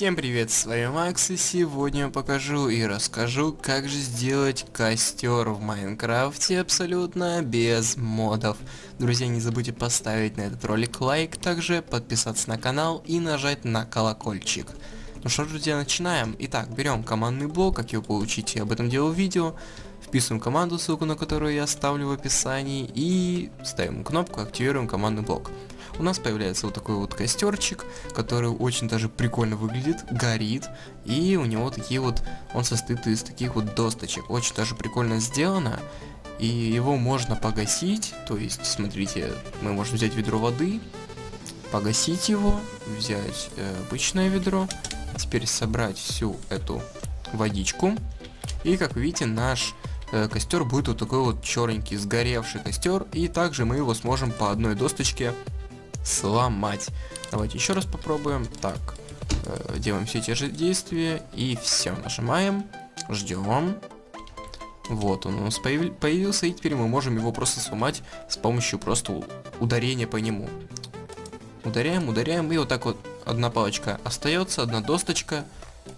Всем привет, с вами Макс, и сегодня я покажу и расскажу, как же сделать костер в Майнкрафте абсолютно без модов. Друзья, не забудьте поставить на этот ролик лайк, также подписаться на канал и нажать на колокольчик. Ну что ж, друзья, начинаем. Итак, берем командный блок, как его получить, я об этом делал видео. Вписываем команду, ссылку на которую я оставлю в описании, и ставим кнопку, активируем командный блок. У нас появляется вот такой вот костерчик, который очень даже прикольно выглядит, горит, и у него такие вот, он состоит из таких вот досточек, очень даже прикольно сделано, и его можно погасить, то есть, смотрите, мы можем взять ведро воды, погасить его, взять обычное ведро, теперь собрать всю эту водичку, и как вы видите, наш костер будет вот такой вот черненький, сгоревший костер, и также мы его сможем по одной досточке сломать. Давайте еще раз попробуем. Так, делаем все те же действия, и все, нажимаем, ждем. Вот он у нас появился, и теперь мы можем его просто сломать с помощью просто ударения по нему. Ударяем, ударяем, и вот так вот одна палочка остается, одна досточка,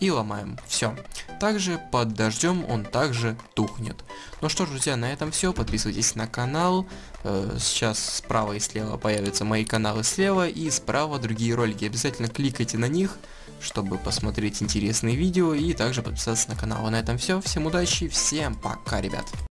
и ломаем. Все. Также под дождем он также тухнет. Ну что ж, друзья, на этом все. Подписывайтесь на канал. Сейчас справа и слева появятся мои каналы слева, и справа другие ролики. Обязательно кликайте на них, чтобы посмотреть интересные видео, и также подписаться на канал. А на этом все. Всем удачи, всем пока, ребят.